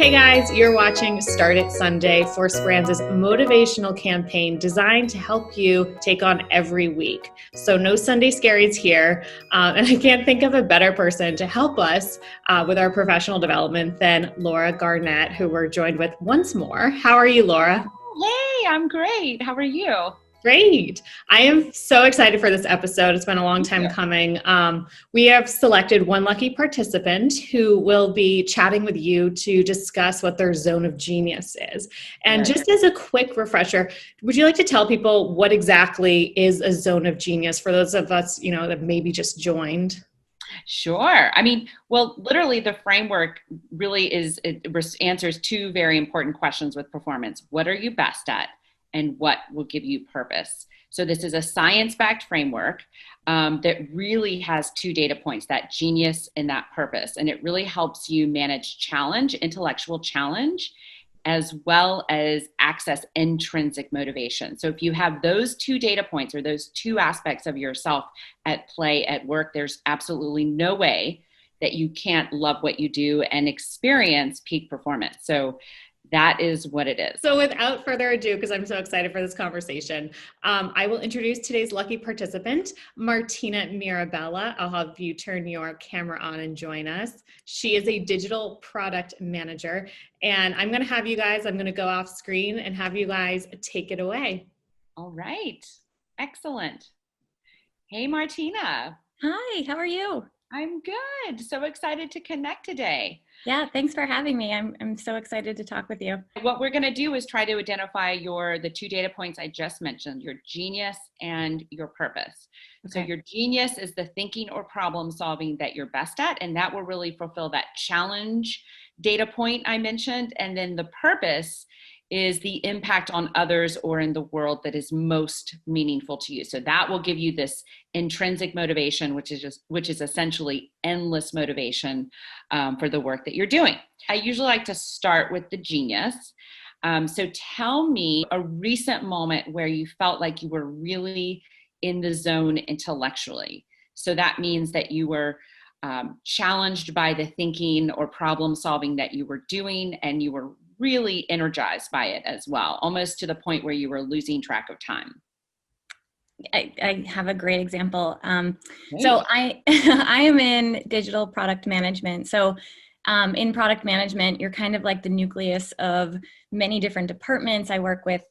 Hey guys, you're watching Start It Sunday, ForceBrands' motivational campaign designed to help you take on every week. So no Sunday scaries here. And I can't think of a better person to help us with our professional development than Laura Garnett, who we're joined with once more. How are you, Laura? Hey, I'm great. How are you? Great. I am so excited for this episode. It's been a long time coming. We have selected one lucky participant who will be chatting with you to discuss what their zone of genius is. And just as a quick refresher, would you like to tell people what exactly is a zone of genius for those of us, that maybe just joined? Sure. Literally the framework really answers two very important questions with performance. What are you best at? And what will give you purpose? So this is a science-backed framework that really has two data points, that genius and that purpose. And it really helps you manage challenge, intellectual challenge, as well as access intrinsic motivation. So if you have those two data points or those two aspects of yourself at play at work, there's absolutely no way that you can't love what you do and experience peak performance. So that is what it is. So without further ado, because I'm so excited for this conversation, I will introduce today's lucky participant, Martina Mirabella. I'll have you turn your camera on and join us. She is a digital product manager, and I'm going to go off screen and have you guys take it away. All right. Excellent. Hey, Martina. Hi, how are you? I'm good. So excited to connect today. Yeah, thanks for having me. I'm so excited to talk with you. What we're going to do is try to identify the two data points I just mentioned, your genius and your purpose. Okay. So your genius is the thinking or problem solving that you're best at, and that will really fulfill that challenge data point I mentioned. And then the purpose is the impact on others or in the world that is most meaningful to you. So that will give you this intrinsic motivation, which is essentially endless motivation for the work that you're doing. I usually like to start with the genius. So tell me a recent moment where you felt like you were really in the zone intellectually. So that means that you were challenged by the thinking or problem solving that you were doing, and you were really energized by it as well, almost to the point where you were losing track of time. I have a great example. So I am in digital product management. So in product management, you're kind of like the nucleus of many different departments. I work with,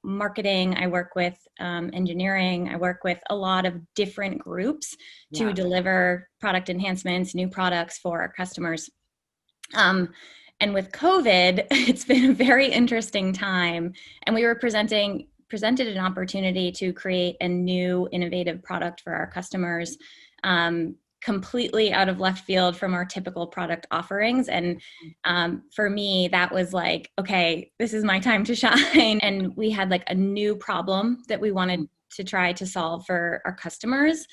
marketing, I work with engineering, I work with a lot of different groups to deliver product enhancements, new products for our customers. And with COVID, it's been a very interesting time. And we were presented an opportunity to create a new innovative product for our customers, completely out of left field from our typical product offerings. And for me, that was like, okay, this is my time to shine. And we had like a new problem that we wanted to try to solve for our customers.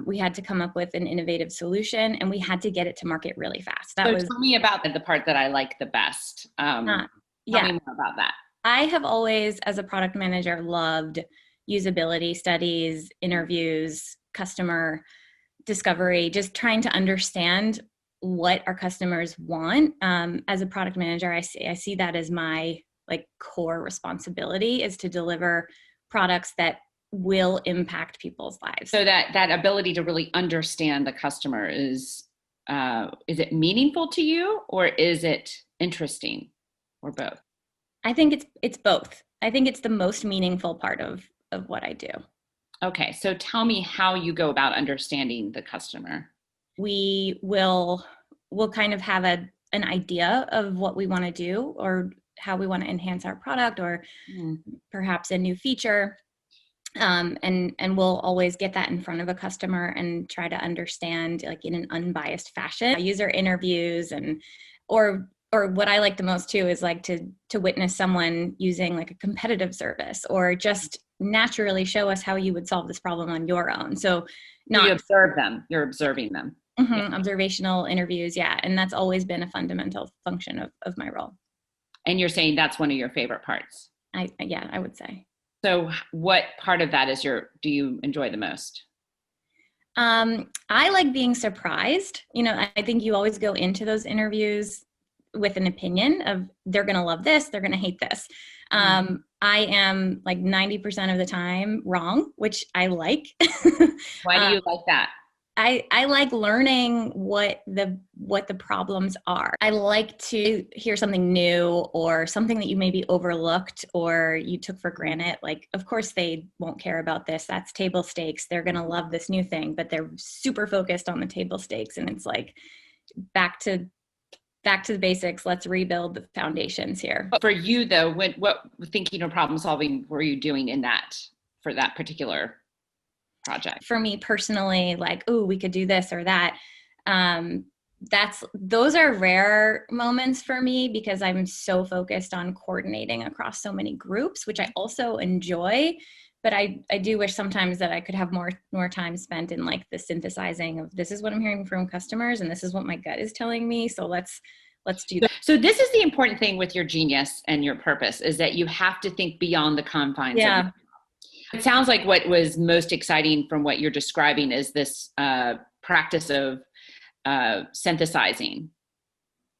We had to come up with an innovative solution, and we had to get it to market really fast. Tell me about the part that I like the best. Tell me more about that. I have always, as a product manager, loved usability studies, interviews, customer discovery, just trying to understand what our customers want. As a product manager, I see that as my core responsibility, is to deliver products that will impact people's lives. So that ability to really understand the customer is it meaningful to you, or is it interesting, or both? I think it's both. I think it's the most meaningful part of what I do. Okay, so tell me how you go about understanding the customer. We'll kind of have an idea of what we want to do, or how we want to enhance our product, or perhaps a new feature. And we'll always get that in front of a customer and try to understand, in an unbiased fashion. User interviews or what I like the most too is to witness someone using a competitive service, or just naturally show us how you would solve this problem on your own. So you observe them, you're observing them. Mm-hmm, observational interviews. Yeah. And that's always been a fundamental function of my role. And you're saying that's one of your favorite parts? I would say. So what part of that do you enjoy the most? I like being surprised. I think you always go into those interviews with an opinion of they're going to love this, they're going to hate this. I am like 90% of the time wrong, which I like. Why do you like that? I like learning what the problems are. I like to hear something new or something that you maybe overlooked or you took for granted. Like, of course they won't care about this. That's table stakes. They're going to love this new thing, but they're super focused on the table stakes. And it's like, back to the basics. Let's rebuild the foundations here. But for you though, what thinking or problem solving were you doing in that for that particular project? For me personally, like, oh, we could do this or that. Those are rare moments for me because I'm so focused on coordinating across so many groups, which I also enjoy. But I do wish sometimes that I could have more time spent in like the synthesizing of this is what I'm hearing from customers and this is what my gut is telling me. So let's do that. So this is the important thing with your genius and your purpose is that you have to think beyond the confines. Yeah. It sounds like what was most exciting from what you're describing is this practice of synthesizing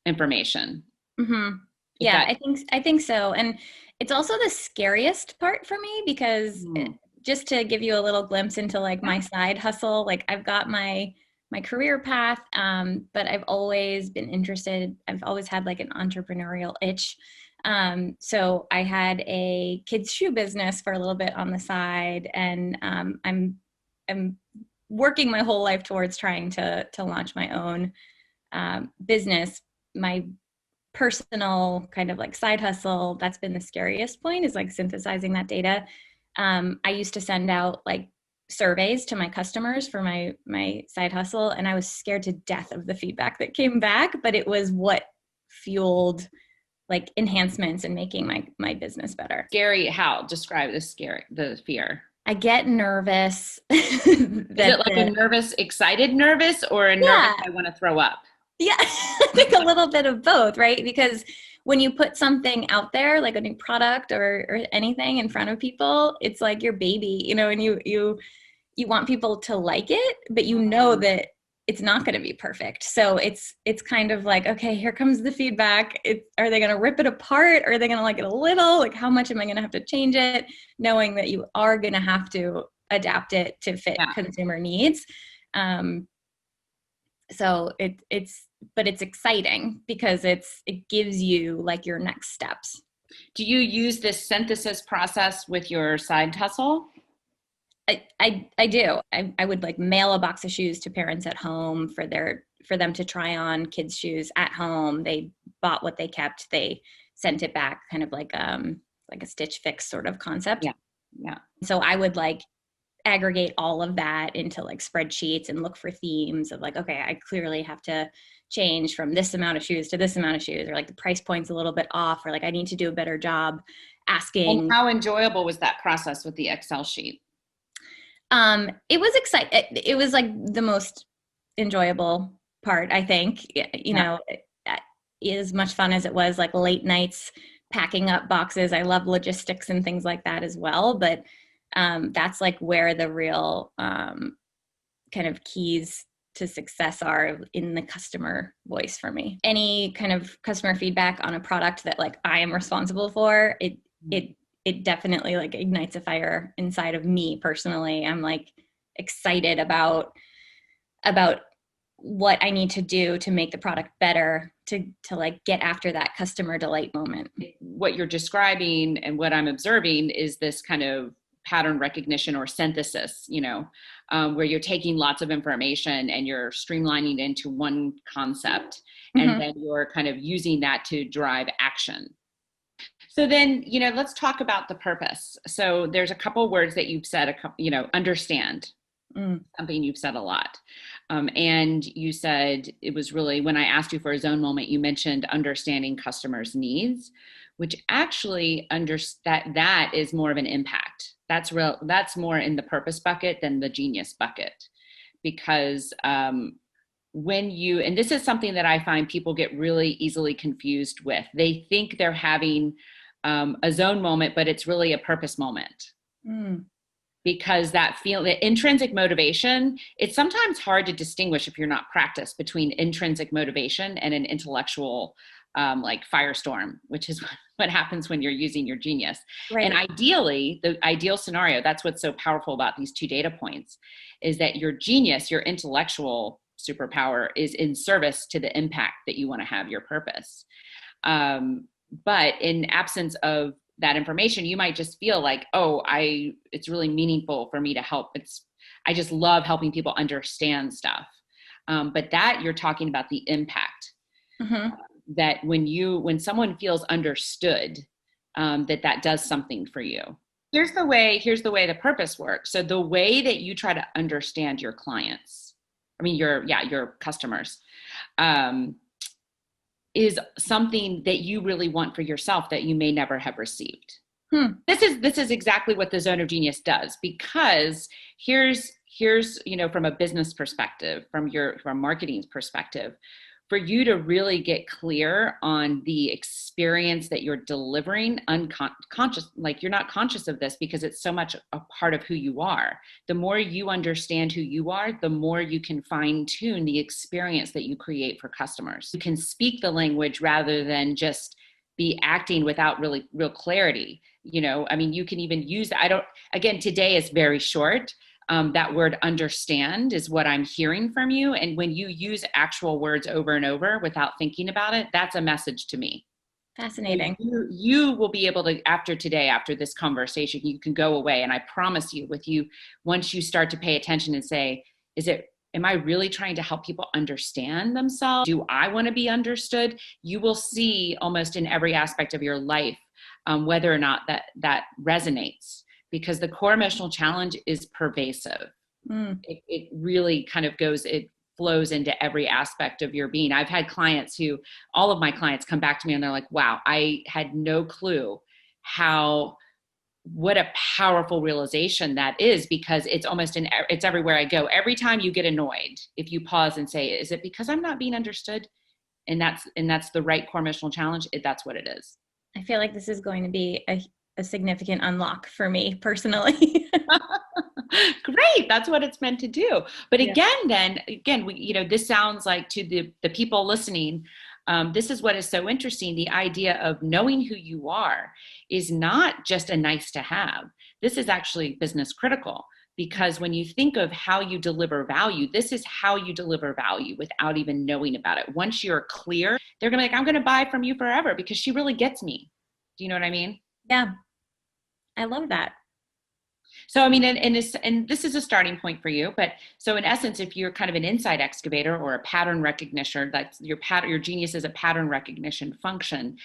information. Mm-hmm. Yeah, I think so. And it's also the scariest part for me because just to give you a little glimpse into like my side hustle, like I've got my career path, but I've always been interested. I've always had like an entrepreneurial itch. So I had a kids shoe business for a little bit on the side, and I'm working my whole life towards trying to launch my own business. My personal kind of like side hustle, that's been the scariest point, is like synthesizing that data. I used to send out like surveys to my customers for my side hustle, and I was scared to death of the feedback that came back, but it was what fueled like enhancements and making my business better. Scary, how? Describe the fear. I get nervous. Is it like a nervous, excited nervous, or a nervous, I want to throw up? Yeah, I think a little bit of both, right? Because when you put something out there, like a new product or anything in front of people, it's like your baby, you know, and you want people to like it, but you know that it's not going to be perfect. So it's kind of like, okay, here comes the feedback. Are they going to rip it apart? Or are they going to like it a little? Like, how much am I going to have to change it? Knowing that you are going to have to adapt it to fit consumer needs. So it's exciting because it gives you like your next steps. Do you use this synthesis process with your side hustle? I do. I would like mail a box of shoes to parents at home for them to try on kids' shoes at home. They bought what they kept. They sent it back, kind of like a Stitch Fix sort of concept. Yeah. So I would like aggregate all of that into like spreadsheets and look for themes of like, okay, I clearly have to change from this amount of shoes to this amount of shoes, or like the price point's a little bit off, or like I need to do a better job asking. And how enjoyable was that process with the Excel sheet? It was exciting. It was like the most enjoyable part, I think. You know, as much fun as it was, like late nights packing up boxes. I love logistics and things like that as well. But that's like where the real kind of keys to success are in the customer voice for me. Any kind of customer feedback on a product that like I am responsible for, it definitely like ignites a fire inside of me personally. I'm like excited about what I need to do to make the product better, to like get after that customer delight moment. What you're describing and what I'm observing is this kind of pattern recognition or synthesis, you know, where you're taking lots of information and you're streamlining it into one concept, and then you're kind of using that to drive action. So then, you know, let's talk about the purpose. So there's a couple words that you've said, understand, something you've said a lot. And you said it was really, when I asked you for a zone moment, you mentioned understanding customers' needs, which actually that is more of an impact. That's more in the purpose bucket than the genius bucket, because and this is something that I find people get really easily confused with. They think they're having a zone moment, but it's really a purpose moment. Because the intrinsic motivation, it's sometimes hard to distinguish if you're not practiced between intrinsic motivation and an intellectual like firestorm, which is what happens when you're using your genius. Right. And ideally, the ideal scenario, that's what's so powerful about these 2 data points, is that your genius, your intellectual superpower, is in service to the impact that you want to have, your purpose. But in absence of that information, you might just feel like, oh, it's really meaningful for me to help. I just love helping people understand stuff. But that you're talking about the impact. Mm-hmm. That when someone feels understood, that does something for you. Here's the way the purpose works. So the way that you try to understand your clients, your customers, is something that you really want for yourself that you may never have received. This is exactly what the Zone of Genius does, because here's from a business perspective, from marketing's perspective, for you to really get clear on the experience that you're delivering unconscious, like you're not conscious of this because it's so much a part of who you are. The more you understand who you are, the more you can fine tune the experience that you create for customers. You can speak the language rather than just be acting without real clarity. You can even use, today is very short. That word understand is what I'm hearing from you. And when you use actual words over and over without thinking about it, that's a message to me. Fascinating. You will be able to, after this conversation, you can go away. And I promise you, once you start to pay attention and say, am I really trying to help people understand themselves? Do I want to be understood? You will see almost in every aspect of your life whether or not that resonates. Because the core emotional challenge is pervasive. It really kind of flows into every aspect of your being. I've had all of my clients come back to me and they're like, wow, I had no clue what a powerful realization that is, because it's it's everywhere I go. Every time you get annoyed, if you pause and say, is it because I'm not being understood? And that's the right core emotional challenge. That's what it is. I feel like this is going to be a significant unlock for me personally. Great. That's what it's meant to do. But again, this sounds like, to the people listening, this is what is so interesting. The idea of knowing who you are is not just a nice to have. This is actually business critical, because when you think of how you deliver value, this is how you deliver value without even knowing about it. Once you're clear, they're going to be like, I'm going to buy from you forever because she really gets me. Do you know what I mean? Yeah. I love that. So, and this is a starting point for you, but so in essence, if you're kind of an insight excavator or a pattern recognition, that's your genius is a pattern recognition function,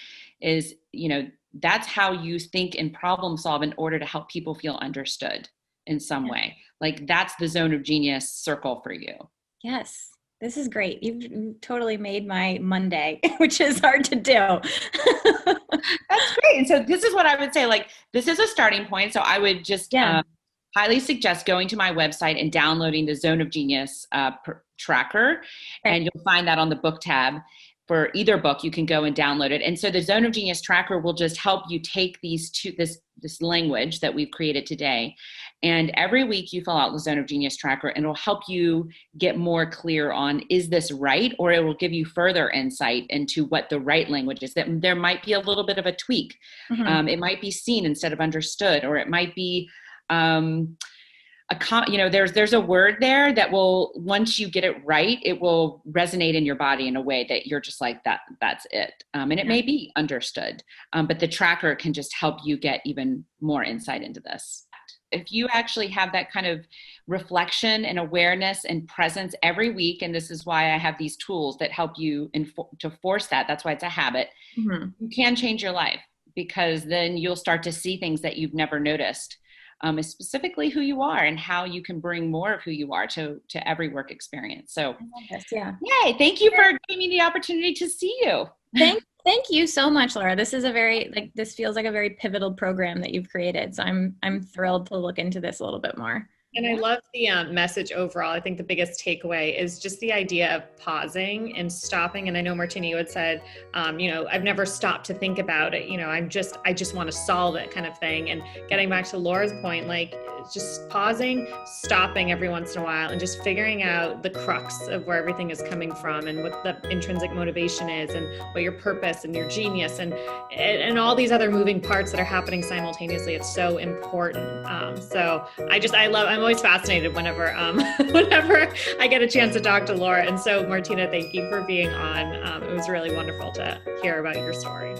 that's how you think and problem solve in order to help people feel understood in some way. Like that's the Zone of Genius circle for you. Yes. This is great. You've totally made my Monday, which is hard to do. That's great. And so this is what I would say, like, this is a starting point. So I would just highly suggest going to my website and downloading the Zone of Genius tracker. And you'll find that on the book tab. For either book, you can go and download it. And so the Zone of Genius tracker will just help you take this language that we've created today. And every week you fill out the Zone of Genius tracker, and it'll help you get more clear on, is this right? Or it will give you further insight into what the right language is. That there might be a little bit of a tweak. Mm-hmm. It might be seen instead of understood, or it might be, there's a word there that will, once you get it right, it will resonate in your body in a way that you're just like, that's it. And it may be understood, but the tracker can just help you get even more insight into this. If you actually have that kind of reflection and awareness and presence every week, and this is why I have these tools that help you to force that's why it's a habit, mm-hmm. You can change your life, because then you'll start to see things that you've never noticed. Specifically who you are and how you can bring more of who you are to every work experience. So, yay! Thank you for giving me the opportunity to see you. Thank you so much, Laura. This is this feels like a very pivotal program that you've created. So I'm thrilled to look into this a little bit more. And I love the message overall. I think the biggest takeaway is just the idea of pausing and stopping. And I know, Martina, you had said, I've never stopped to think about it. I just want to solve it, kind of thing. And getting back to Laura's point, like, just pausing, stopping every once in a while, and just figuring out the crux of where everything is coming from and what the intrinsic motivation is and what your purpose and your genius and all these other moving parts that are happening simultaneously. It's so important. I'm always fascinated whenever whenever I get a chance to talk to Laura. And so Martina, thank you for being on. It was really wonderful to hear about your story.